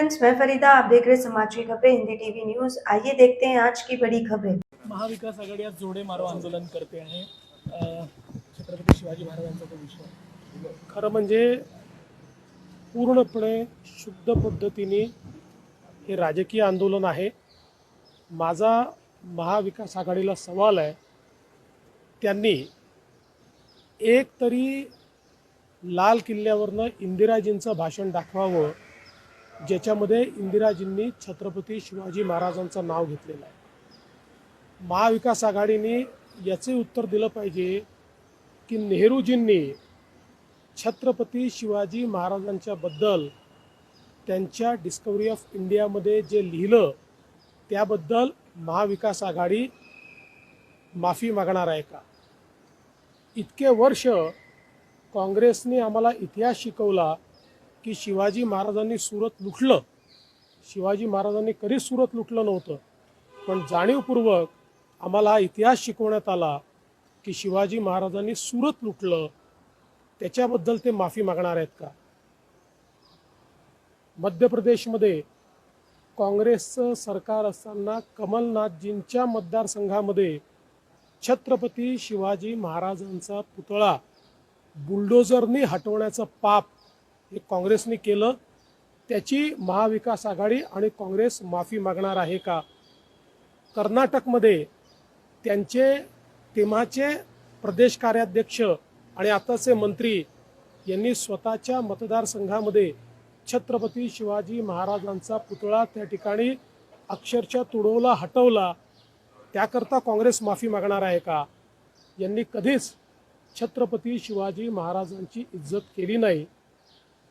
Friends, मैं फरीदा, आप देख रहे हैं समाज की खबरें हिंदी टीवी न्यूज। आइए देखते हैं आज की बड़ी खबरें। महाविकास आघाडी आज जोडे मारो आंदोलन करते आहे। छत्रपती शिवाजी महाराजांचा तो विषय खरं म्हणजे पूर्णपणे शुद्ध पद्धतीने हे राजकीय आंदोलन आहे। माझा महाविकास आघाडीला सवाल आहे, त्यांनी एक तरी लाल किल्ल्यावरनं इंदिराजींचं भाषण दाखवावं, ज्याच्यामध्ये इंदिराजींनी छत्रपती शिवाजी महाराजांचं नाव घेतलेलं आहे। महाविकास आघाडीने याचे उत्तर दिलं पाहिजे की नेहरूजींनी छत्रपती शिवाजी महाराजांच्या बद्दल त्यांच्या डिस्कवरी ऑफ इंडियामध्ये जे लिहिलं त्याबद्दल महाविकास आघाडी माफी मागणार आहे का? इतके वर्ष काँग्रेसने आम्हाला इतिहास शिकवला की शिवाजी महाराजांनी सुरत लुटलं। शिवाजी महाराजांनी कधीच सुरत लुटलं नव्हतं, पण जाणीवपूर्वक आम्हाला हा इतिहास शिकवण्यात आला की शिवाजी महाराजांनी सुरत लुटलं, त्याच्याबद्दल ते माफी मागणार आहेत का? मध्य प्रदेशमध्ये काँग्रेसचं सरकार असताना कमलनाथजींच्या मतदारसंघामध्ये छत्रपती शिवाजी महाराजांचा पुतळा बुलडोझरनी हटवण्याचं पाप हे काँग्रेसने केलं। त्याची महाविकास आघाडी आणि काँग्रेस माफी मागणार आहे का? कर्नाटकमध्ये त्यांचे तेव्हाचे प्रदेश कार्याध्यक्ष आणि आताचे मंत्री यांनी स्वतःच्या मतदारसंघामध्ये छत्रपती शिवाजी महाराजांचा पुतळा त्या ठिकाणी अक्षरशः तुडवला, हटवला। त्याकरता काँग्रेस माफी मागणार आहे का? यांनी कधीच छत्रपती शिवाजी महाराजांची इज्जत केली नाही।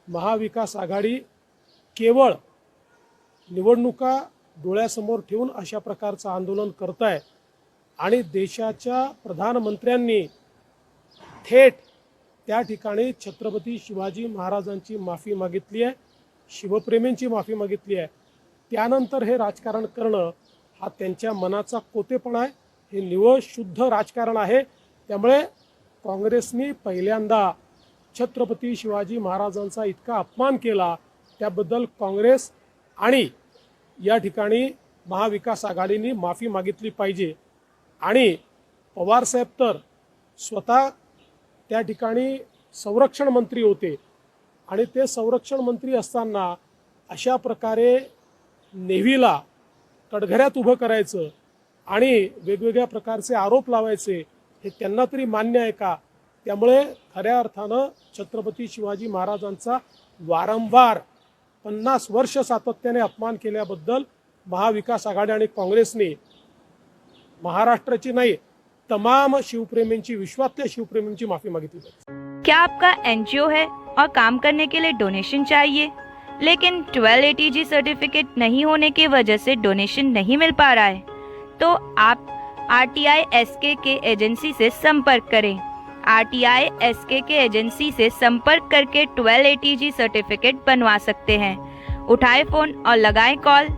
महाविकास आघाडी केवळ निवडणुका डोळ्यासमोर ठेवून अशा प्रकारचं आंदोलन करत आहे आणि देशाच्या प्रधानमंत्र्यांनी थेट त्या ठिकाणी छत्रपती शिवाजी महाराजांची माफी मागितली आहे, शिवप्रेमींची माफी मागितली आहे। त्यानंतर हे राजकारण करणं हा त्यांच्या मनाचा कोतेपणा आहे, हे निव्वळ शुद्ध राजकारण आहे। त्यामुळे काँग्रेसने पहिल्यांदा छत्रपती शिवाजी महाराजांचा इतका अपमान केला, त्याबद्दल काँग्रेस आणि या ठिकाणी महाविकास आघाडीने माफी मागितली पाहिजे। आणि पवार साहेब तर स्वतः त्या ठिकाणी संरक्षण मंत्री होते आणि ते संरक्षण मंत्री असताना अशा प्रकारे नेव्हीला कटघऱ्यात उभं करायचं आणि वेगवेगळ्या प्रकारचे आरोप लावायचे, हे त्यांना तरी मान्य आहे का? त्यामुळे खऱ्या अर्थानं छत्रपती शिवाजी महाराजांचा वारंवार 50 वर्ष सातत्याने अपमान केल्याबद्दल महाविकास आघाडी आणि काँग्रेसने महाराष्ट्राची नाही तमाम शिवप्रेमींची, विश्वातल्या शिवप्रेमींची माफी मागितली पाहिजे। क्या आपका एनजीओ है और काम करने के लिए डोनेशन चाहिए, लेकिन 1280G सर्टिफिकेट नहीं होने की वजह से डोनेशन नहीं मिल पा रहा है, तो आप RTI SKK एजेंसी से संपर्क करें। RTI SKK एजेंसी से संपर्क करके 1280G सर्टिफिकेट बनवा सकते हैं। उठाएं फ़ोन और लगाएं कॉल